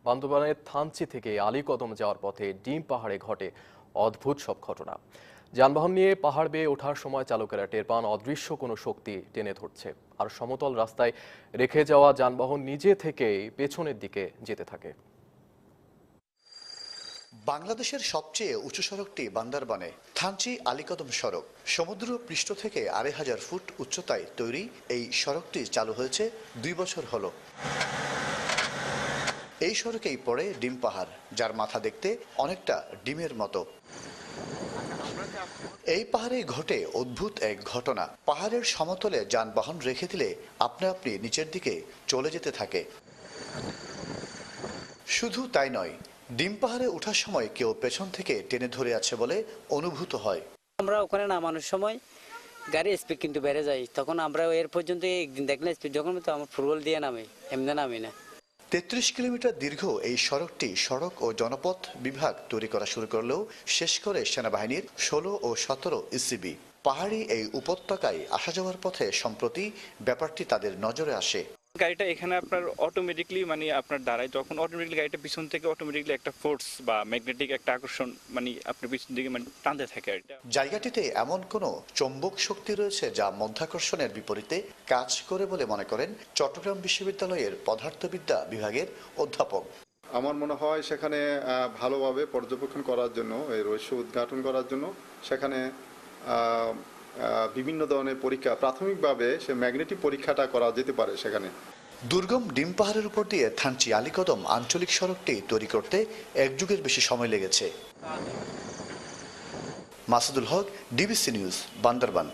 বান্দরবানের থানচি থেকে আলীকদম যাওয়ার পথে ডিম পাহাড়ে ঘটে অদ্ভুত সব ঘটনা। যানবাহন নিয়ে পাহাড় বেয়ে ওঠার সময় চালকেরা টের পান অদৃশ্য কোনো শক্তি টেনে ধরছে, আর সমতল রাস্তায় রেখে যাওয়া যানবাহন নিজে থেকেই পেছনের দিকে যেতে থাকে। বাংলাদেশের সবচেয়ে উঁচু সড়কটি বান্দরবানে থানচি আলীকদম সড়ক। সমুদ্র পৃষ্ঠ থেকে ২,৫০০ ফুট উচ্চতায় তৈরি এই সড়কটি চালু হয়েছে ২ বছর হলো। এই সড়কেই পড়ে ডিম পাহাড়, যার মাথা দেখতে অনেকটা ডিমের মতো। এই পাহাড়েই ঘটে অদ্ভুত এক ঘটনা। পাহাড়ের সমতলে যানবাহন রেখে দিলে আপনা আপনি নিচের দিকে চলে যেতে থাকে। শুধু তাই নয়, ডিম পাহাড়ে ওঠার সময় কেউ পেছন থেকে টেনে ধরে আছে বলে অনুভূত হয়। আমরা ওখানে নামানোর সময় গাড়ির স্পিড কিন্তু বেড়ে যায়, তখন আমরা এর পর্যন্ত একদিন দেখলে স্পিড যখন আমার ফুটবল দিয়ে নামে, এমনি নামি না। ৩৩ কিলোমিটার দীর্ঘ এই সড়কটি সড়ক ও জনপথ বিভাগ তৈরি করা শুরু করলেও শেষ করে সেনাবাহিনীর ১৬ ও ১৭ ইসিবি। পাহাড়ি এই উপত্যকায় আসা যাওয়ার পথে সম্প্রতি ব্যাপারটি তাদের নজরে আসে। গাড়িটা এখানে আপনার অটোমেটিকলি আপনার দাঁড়ায়, তখন অটোমেটিকলি গাড়িটা পিছন থেকে অটোমেটিকলি একটা ফোর্স বা ম্যাগনেটিক একটা আকর্ষণ আপনার পিছন দিকে টানতে থাকে। জায়গাটিতে এমন কোনো চৌম্বক শক্তি রয়েছে যা মধ্যাকর্ষণের বিপরীতে কাজ করে বলে মনে করেন চট্টগ্রাম বিশ্ববিদ্যালয়ের পদার্থবিদ্যা বিভাগের অধ্যাপক। আমার মনে হয় সেখানে ভালোভাবে পর্যবেক্ষণ করার জন্য, এই রহস্য উদ্ঘাটন করার জন্য সেখানে বিভিন্ন ধরনের পরীক্ষা, প্রাথমিকভাবে সে ম্যাগনেটিক পরীক্ষাটা করা যেতে পারে সেখানে। দুর্গম ডিম পাহাড়ের উপর দিয়ে থানচি আলীকদম আঞ্চলিক সড়কটি তৈরি করতে ১ যুগের বেশি সময় লেগেছে। মাসুদুল হক, ডিবিসি নিউজ, বান্দরবান।